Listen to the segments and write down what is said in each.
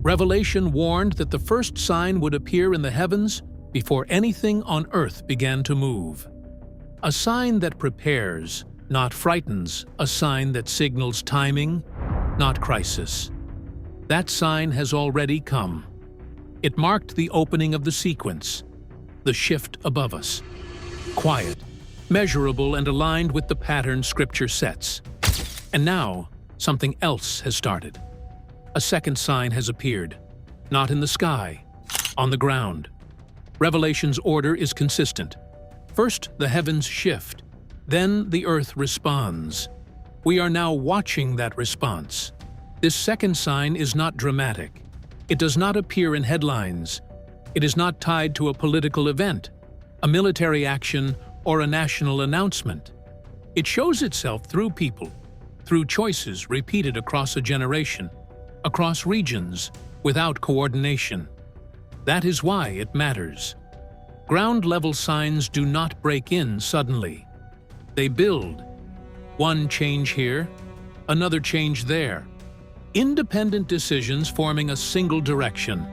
Revelation warned that the first sign would appear in the heavens before anything on earth began to move. A sign that prepares, not frightens, a sign that signals timing, not crisis. That sign has already come. It marked the opening of the sequence, the shift above us. Quiet, measurable, and aligned with the pattern Scripture sets. And now, something else has started. A second sign has appeared, not in the sky, on the ground. Revelation's order is consistent. First, the heavens shift, then the earth responds. We are now watching that response. This second sign is not dramatic. It does not appear in headlines. It is not tied to a political event, a military action, or a national announcement. It shows itself through people, through choices repeated across a generation, across regions, without coordination. That is why it matters. Ground-level signs do not break in suddenly. They build. One change here, another change there. Independent decisions forming a single direction.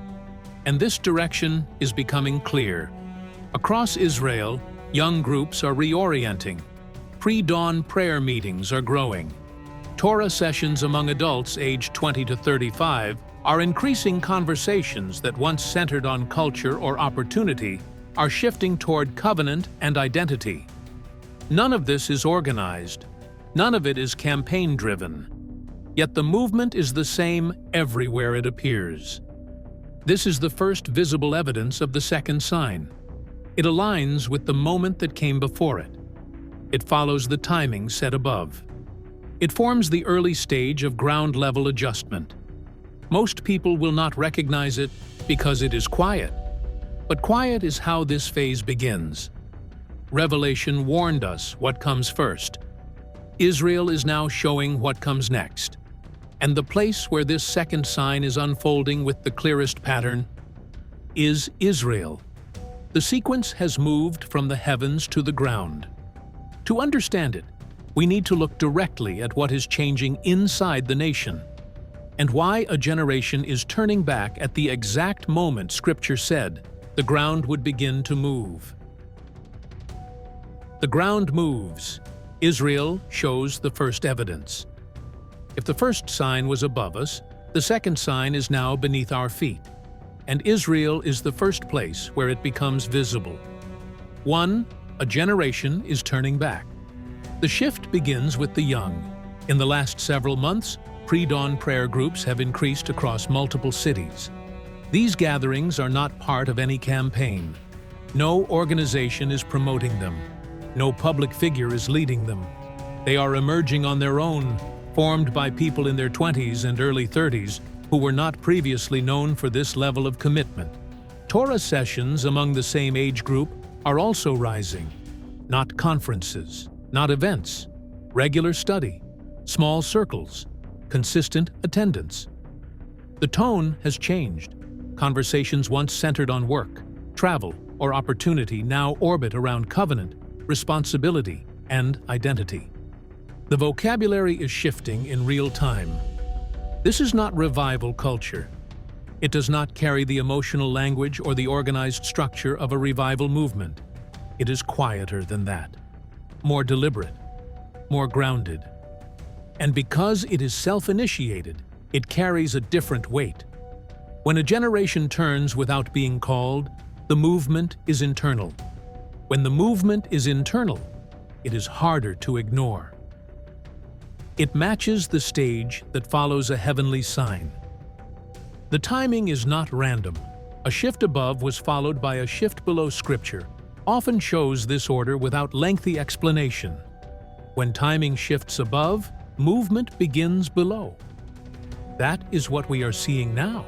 And this direction is becoming clear. Across Israel, young groups are reorienting. Pre-dawn prayer meetings are growing. Torah sessions among adults aged 20 to 35 are increasing. Conversations that once centered on culture or opportunity are shifting toward covenant and identity. None of this is organized. None of it is campaign-driven. Yet the movement is the same everywhere it appears. This is the first visible evidence of the second sign. It aligns with the moment that came before it. It follows the timing set above. It forms the early stage of ground-level adjustment. Most people will not recognize it because it is quiet. But quiet is how this phase begins. Revelation warned us what comes first. Israel is now showing what comes next. And the place where this second sign is unfolding with the clearest pattern is Israel. The sequence has moved from the heavens to the ground. To understand it, we need to look directly at what is changing inside the nation, and why a generation is turning back at the exact moment Scripture said the ground would begin to move. The ground moves. Israel shows the first evidence. If the first sign was above us, the second sign is now beneath our feet, and Israel is the first place where it becomes visible. A generation is turning back. The shift begins with the young. In the last several months, pre-dawn prayer groups have increased across multiple cities. These gatherings are not part of any campaign. No organization is promoting them. No public figure is leading them. They are emerging on their own, formed by people in their 20s and early 30s who were not previously known for this level of commitment. Torah sessions among the same age group are also rising. Not conferences, not events, regular study, small circles, consistent attendance. The tone has changed. Conversations once centered on work, travel, or opportunity now orbit around covenant, responsibility, and identity. The vocabulary is shifting in real time. This is not revival culture. It does not carry the emotional language or the organized structure of a revival movement. It is quieter than that, more deliberate, more grounded. And because it is self-initiated, it carries a different weight. When a generation turns without being called, the movement is internal. When the movement is internal, it is harder to ignore. It matches the stage that follows a heavenly sign. The timing is not random. A shift above was followed by a shift below. Scripture often shows this order without lengthy explanation. When timing shifts above, movement begins below. That is what we are seeing now.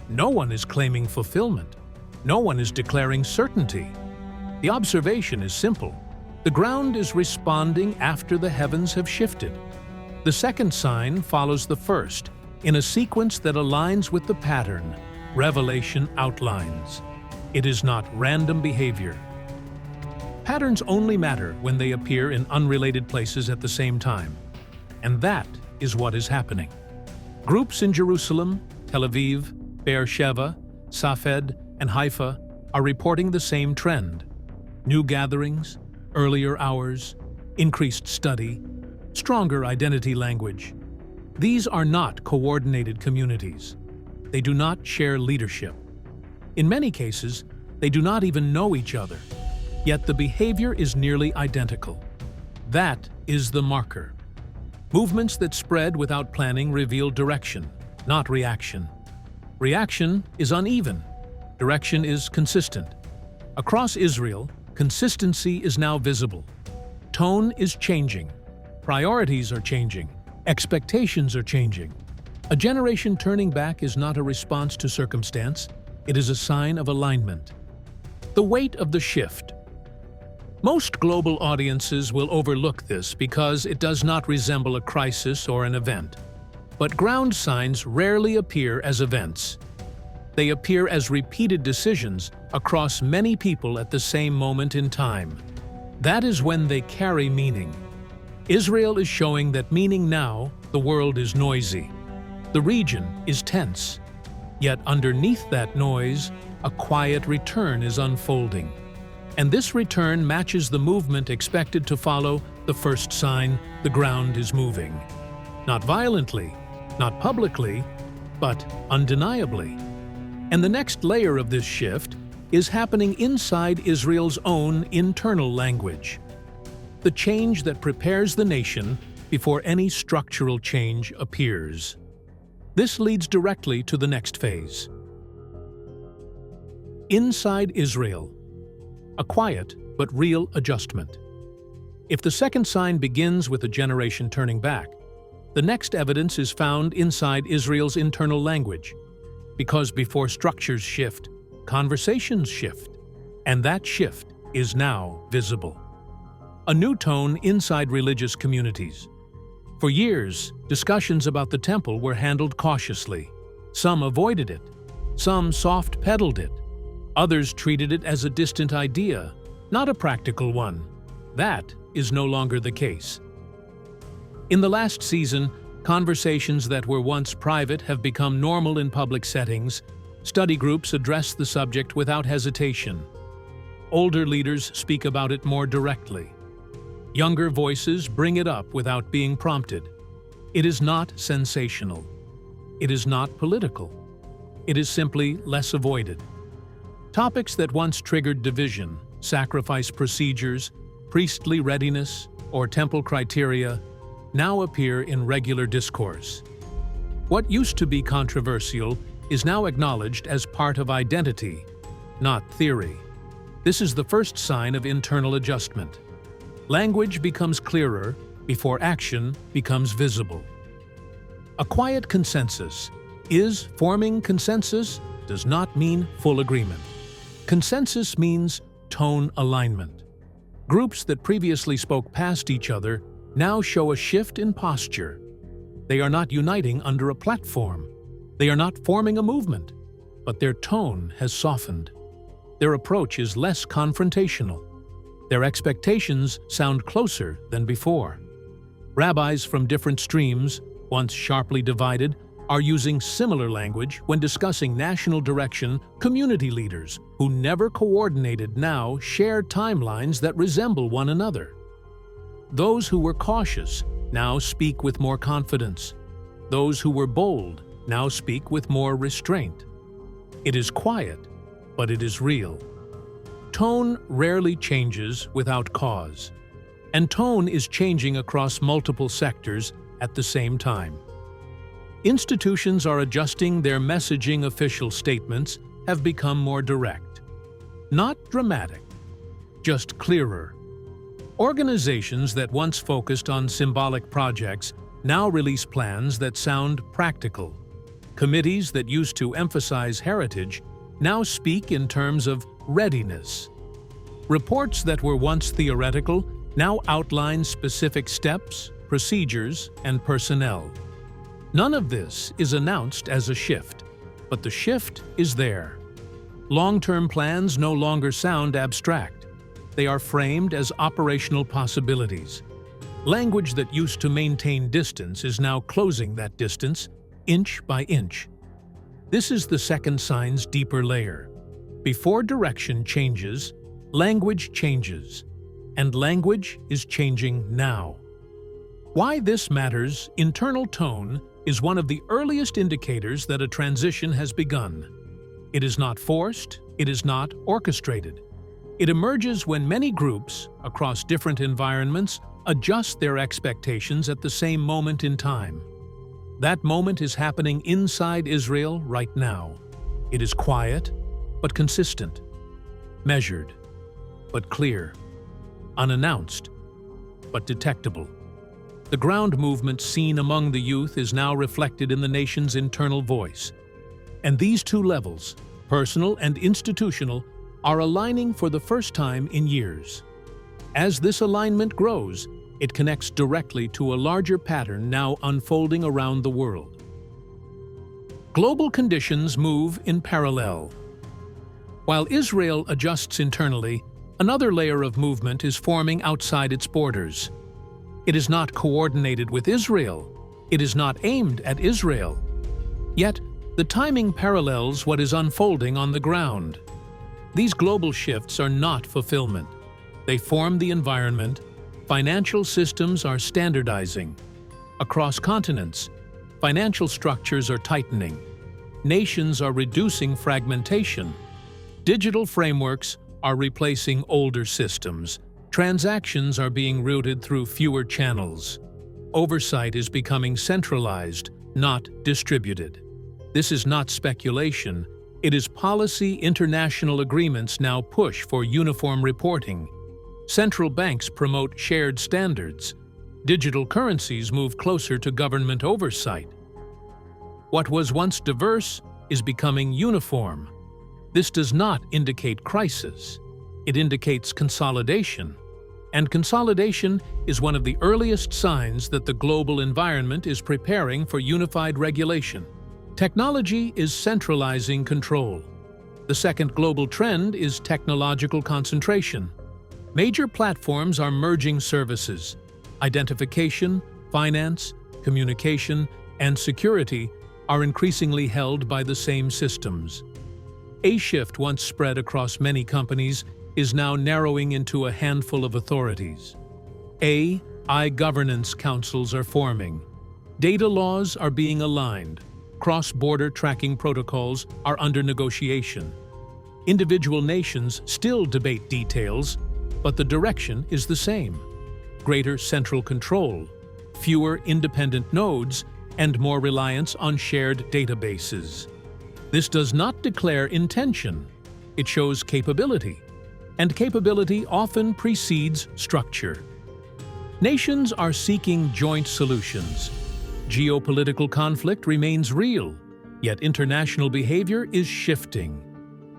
No one is claiming fulfillment. No one is declaring certainty. The observation is simple. The ground is responding after the heavens have shifted. The second sign follows the first, in a sequence that aligns with the pattern Revelation outlines. It is not random behavior. Patterns only matter when they appear in unrelated places at the same time. And that is what is happening. Groups in Jerusalem, Tel Aviv, Beersheba, Safed, and Haifa are reporting the same trend. New gatherings, earlier hours, increased study, stronger identity language. These are not coordinated communities. They do not share leadership. In many cases, they do not even know each other, yet the behavior is nearly identical. That is the marker. Movements that spread without planning reveal direction, not reaction. Reaction is uneven. Direction is consistent. Across Israel, consistency is now visible. Tone is changing. Priorities are changing. Expectations are changing. A generation turning back is not a response to circumstance. It is a sign of alignment. The weight of the shift. Most global audiences will overlook this because it does not resemble a crisis or an event. But ground signs rarely appear as events. They appear as repeated decisions across many people at the same moment in time. That is when they carry meaning. Israel is showing that meaning now, the world is noisy. The region is tense. Yet underneath that noise, a quiet return is unfolding. And this return matches the movement expected to follow the first sign: the ground is moving. Not violently, not publicly, but undeniably. And the next layer of this shift is happening inside Israel's own internal language. The change that prepares the nation before any structural change appears. This leads directly to the next phase. Inside Israel, a quiet but real adjustment. If the second sign begins with a generation turning back, the next evidence is found inside Israel's internal language. Because before structures shift, conversations shift, and that shift is now visible. A new tone inside religious communities. For years, discussions about the temple were handled cautiously. Some avoided it. Some soft-pedaled it. Others treated it as a distant idea, not a practical one. That is no longer the case. In the last season, conversations that were once private have become normal in public settings. Study groups address the subject without hesitation. Older leaders speak about it more directly. Younger voices bring it up without being prompted. It is not sensational. It is not political. It is simply less avoided. Topics that once triggered division, sacrifice procedures, priestly readiness, or temple criteria, now appear in regular discourse. What used to be controversial is now acknowledged as part of identity, not theory. This is the first sign of internal adjustment. Language becomes clearer before action becomes visible. A quiet consensus is forming consensus does not mean full agreement. Consensus means tone alignment. Groups that previously spoke past each other now show a shift in posture. They are not uniting under a platform. They are not forming a movement, but their tone has softened. Their approach is less confrontational. Their expectations sound closer than before. Rabbis from different streams, once sharply divided, are using similar language when discussing national direction. Community leaders who never coordinated now share timelines that resemble one another. Those who were cautious now speak with more confidence. Those who were bold now speak with more restraint. It is quiet, but it is real. Tone rarely changes without cause, and tone is changing across multiple sectors at the same time. Institutions are adjusting their messaging. Official statements have become more direct. Not dramatic, just clearer. Organizations that once focused on symbolic projects now release plans that sound practical. Committees that used to emphasize heritage now speak in terms of readiness. Reports that were once theoretical now outline specific steps, procedures, and personnel. None of this is announced as a shift, but the shift is there. Long-term plans no longer sound abstract. They are framed as operational possibilities. Language that used to maintain distance is now closing that distance, inch by inch. This is the second sign's deeper layer. Before direction changes, language changes, and language is changing now. Why this matters: internal tone is one of the earliest indicators that a transition has begun. It is not forced, it is not orchestrated. It emerges when many groups, across different environments, adjust their expectations at the same moment in time. That moment is happening inside Israel right now. It is quiet, but consistent, measured, but clear, unannounced, but detectable. The ground movement seen among the youth is now reflected in the nation's internal voice. And these two levels, personal and institutional, are aligning for the first time in years. As this alignment grows, it connects directly to a larger pattern now unfolding around the world. Global conditions move in parallel. While Israel adjusts internally, another layer of movement is forming outside its borders. It is not coordinated with Israel. It is not aimed at Israel. Yet, the timing parallels what is unfolding on the ground. These global shifts are not fulfillment. They form the environment. Financial systems are standardizing. Across continents, financial structures are tightening. Nations are reducing fragmentation. Digital frameworks are replacing older systems. Transactions are being routed through fewer channels. Oversight is becoming centralized, not distributed. This is not speculation. It is policy. International agreements now push for uniform reporting. Central banks promote shared standards. Digital currencies move closer to government oversight. What was once diverse is becoming uniform. This does not indicate crisis. It indicates consolidation. And consolidation is one of the earliest signs that the global environment is preparing for unified regulation. Technology is centralizing control. The second global trend is technological concentration. Major platforms are merging services. Identification, finance, communication, and security are increasingly held by the same systems. A shift once spread across many companies is now narrowing into a handful of authorities. AI governance councils are forming. Data laws are being aligned. Cross-border tracking protocols are under negotiation. Individual nations still debate details, but the direction is the same: greater central control, fewer independent nodes, and more reliance on shared databases. This does not declare intention. It shows capability, and capability often precedes structure. Nations are seeking joint solutions. Geopolitical conflict remains real, yet international behavior is shifting.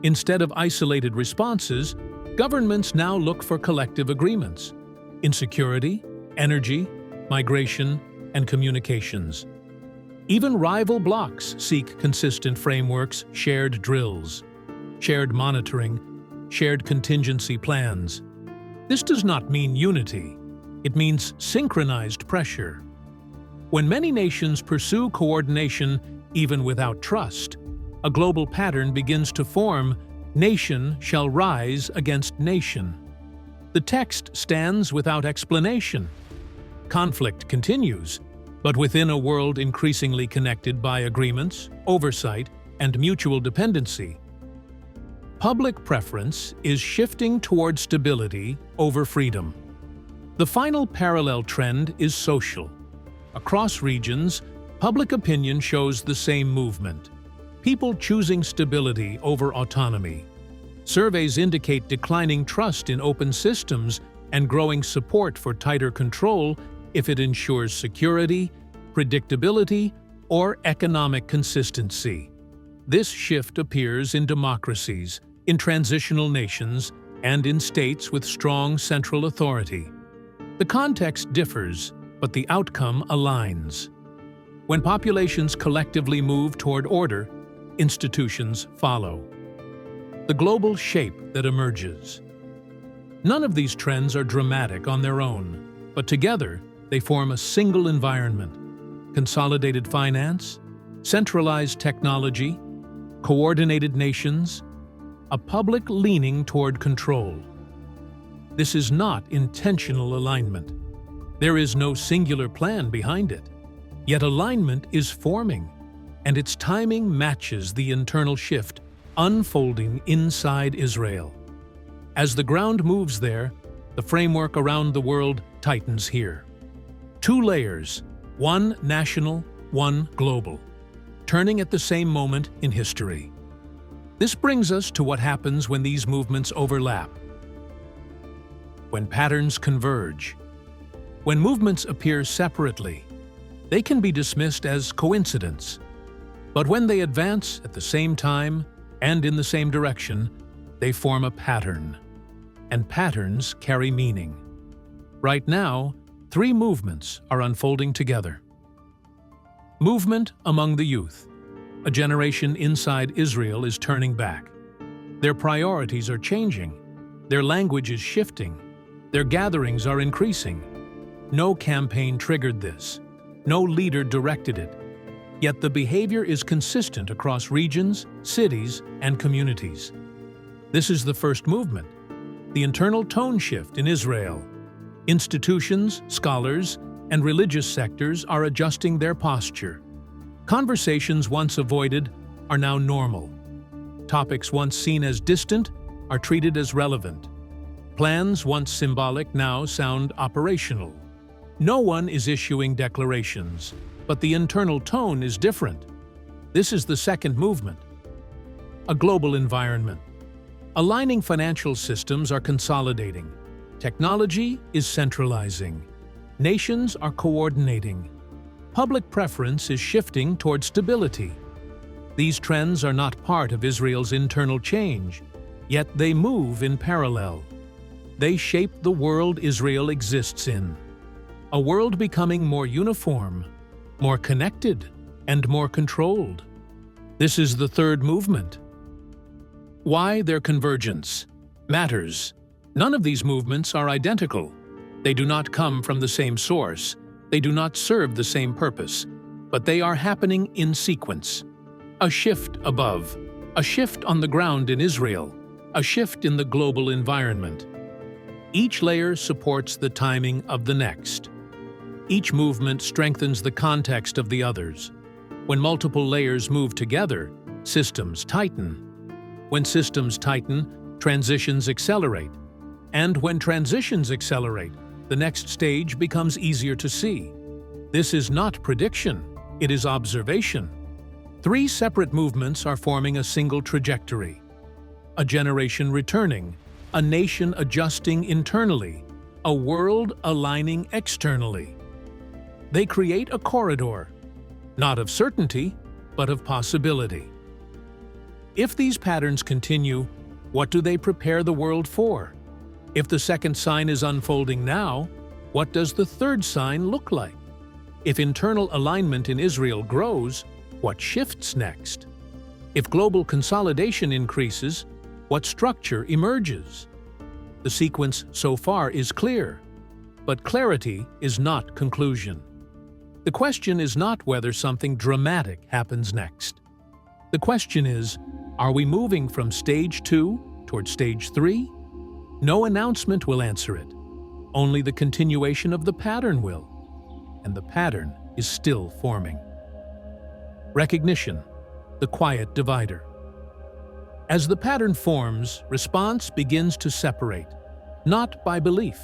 Instead of isolated responses, governments now look for collective agreements in security, energy, migration, and communications. Even rival blocs seek consistent frameworks, shared drills, shared monitoring, shared contingency plans. This does not mean unity. It means synchronized pressure. When many nations pursue coordination even without trust, a global pattern begins to form: nation shall rise against nation. The text stands without explanation. Conflict continues, but within a world increasingly connected by agreements, oversight, and mutual dependency. Public preference is shifting toward stability over freedom. The final parallel trend is social. Across regions, public opinion shows the same movement: people choosing stability over autonomy. Surveys indicate declining trust in open systems and growing support for tighter control if it ensures security, predictability, or economic consistency. This shift appears in democracies, in transitional nations, and in states with strong central authority. The context differs, but the outcome aligns. When populations collectively move toward order, institutions follow. The global shape that emerges. None of these trends are dramatic on their own, but together they form a single environment: consolidated finance, centralized technology, coordinated nations, a public leaning toward control. This is not intentional alignment. There is no singular plan behind it. Yet alignment is forming, and its timing matches the internal shift unfolding inside Israel. As the ground moves there, the framework around the world tightens here. Two layers, one national, one global, turning at the same moment in history. This brings us to what happens when these movements overlap. When patterns converge. When movements appear separately, they can be dismissed as coincidence. But when they advance at the same time and in the same direction, they form a pattern. And patterns carry meaning. Right now, three movements are unfolding together. Movement among the youth. A generation inside Israel is turning back. Their priorities are changing. Their language is shifting. Their gatherings are increasing. No campaign triggered this. No leader directed it. Yet the behavior is consistent across regions, cities, and communities. This is the first movement, the internal tone shift in Israel. Institutions, scholars, and religious sectors are adjusting their posture. Conversations once avoided are now normal. Topics once seen as distant are treated as relevant. Plans once symbolic now sound operational. No one is issuing declarations, but the internal tone is different. This is the second movement. A global environment. Aligning financial systems are consolidating. Technology is centralizing. Nations are coordinating. Public preference is shifting toward stability. These trends are not part of Israel's internal change, yet they move in parallel. They shape the world Israel exists in. A world becoming more uniform, more connected, and more controlled. This is the third movement. Why their convergence matters. None of these movements are identical. They do not come from the same source. They do not serve the same purpose, but they are happening in sequence. A shift above, a shift on the ground in Israel, a shift in the global environment. Each layer supports the timing of the next. Each movement strengthens the context of the others. When multiple layers move together, systems tighten. When systems tighten, transitions accelerate. And when transitions accelerate, the next stage becomes easier to see. This is not prediction, it is observation. Three separate movements are forming a single trajectory. A generation returning, a nation adjusting internally, a world aligning externally. They create a corridor, not of certainty, but of possibility. If these patterns continue, what do they prepare the world for? If the second sign is unfolding now, what does the third sign look like? If internal alignment in Israel grows, what shifts next? If global consolidation increases, what structure emerges? The sequence so far is clear, but clarity is not conclusion. The question is not whether something dramatic happens next. The question is, are we moving from stage 2 toward stage 3? No announcement will answer it. Only the continuation of the pattern will. And the pattern is still forming. Recognition, the quiet divider. As the pattern forms, response begins to separate, not by belief,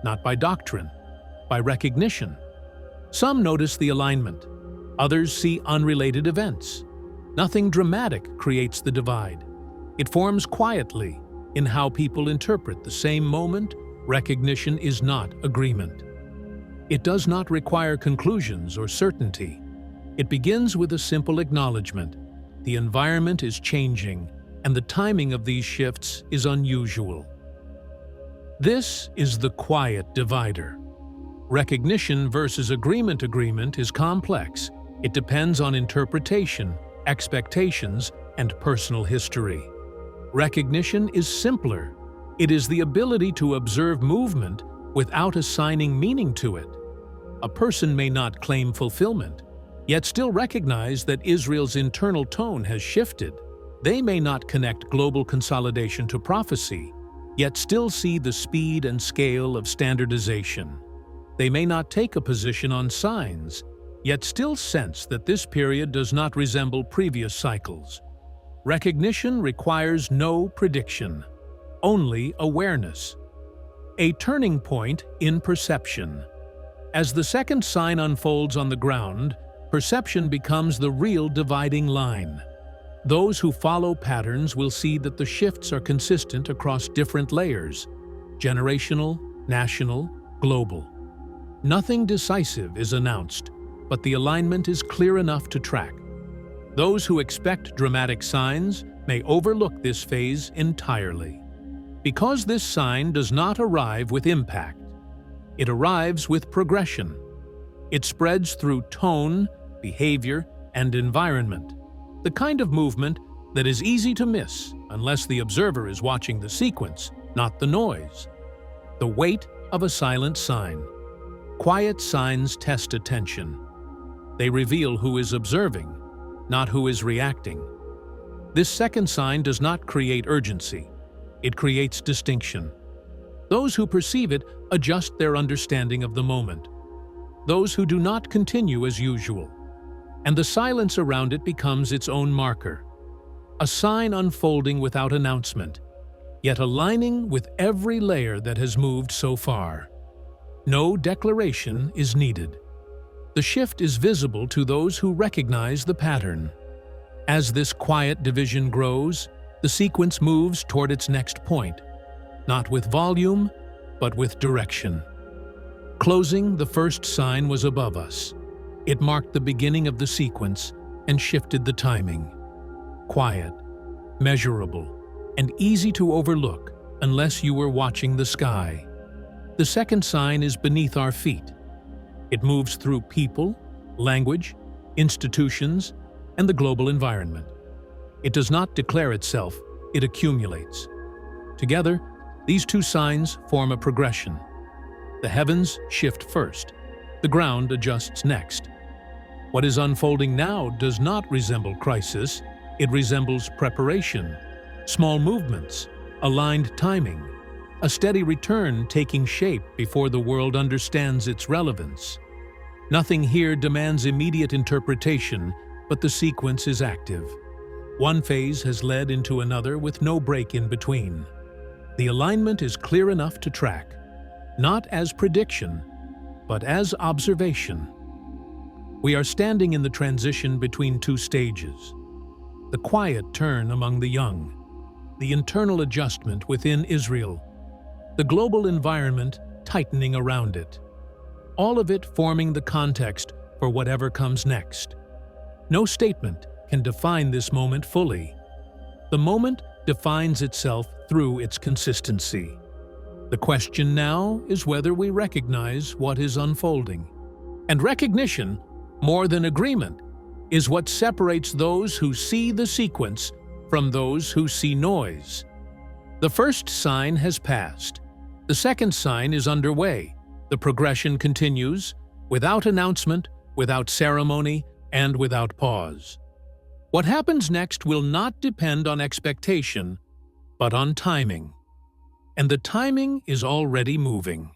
not by doctrine, by recognition. Some notice the alignment, others see unrelated events. Nothing dramatic creates the divide. It forms quietly in how people interpret the same moment. Recognition is not agreement. It does not require conclusions or certainty. It begins with a simple acknowledgement. The environment is changing, and the timing of these shifts is unusual. This is the quiet divider. Recognition versus agreement is complex. It depends on interpretation, expectations, and personal history. Recognition is simpler. It is the ability to observe movement without assigning meaning to it. A person may not claim fulfillment, yet still recognize that Israel's internal tone has shifted. They may not connect global consolidation to prophecy, yet still see the speed and scale of standardization. They may not take a position on signs, yet still sense that this period does not resemble previous cycles. Recognition requires no prediction, only awareness. A turning point in perception. As the second sign unfolds on the ground, perception becomes the real dividing line. Those who follow patterns will see that the shifts are consistent across different layers: generational, national, global. Nothing decisive is announced, but the alignment is clear enough to track. Those who expect dramatic signs may overlook this phase entirely. Because this sign does not arrive with impact, it arrives with progression. It spreads through tone, behavior, and environment, the kind of movement that is easy to miss unless the observer is watching the sequence, not the noise. The weight of a silent sign. Quiet signs test attention. They reveal who is observing, not who is reacting. This second sign does not create urgency. It creates distinction. Those who perceive it adjust their understanding of the moment. Those who do not continue as usual. And the silence around it becomes its own marker. A sign unfolding without announcement, yet aligning with every layer that has moved so far. No declaration is needed. The shift is visible to those who recognize the pattern. As this quiet division grows, the sequence moves toward its next point, not with volume, but with direction. Closing, the first sign was above us. It marked the beginning of the sequence and shifted the timing. Quiet, measurable, and easy to overlook unless you were watching the sky. The second sign is beneath our feet. It moves through people, language, institutions, and the global environment. It does not declare itself, it accumulates. Together, these two signs form a progression. The heavens shift first, the ground adjusts next. What is unfolding now does not resemble crisis, it resembles preparation, small movements, aligned timing, a steady return taking shape before the world understands its relevance. Nothing here demands immediate interpretation, but the sequence is active. One phase has led into another with no break in between. The alignment is clear enough to track, not as prediction, but as observation. We are standing in the transition between two stages. The quiet turn among the young, the internal adjustment within Israel, the global environment tightening around it. All of it forming the context for whatever comes next. No statement can define this moment fully. The moment defines itself through its consistency. The question now is whether we recognize what is unfolding. And recognition, more than agreement, is what separates those who see the sequence from those who see noise. The first sign has passed. The second sign is underway. The progression continues, without announcement, without ceremony, and without pause. What happens next will not depend on expectation, but on timing. And the timing is already moving.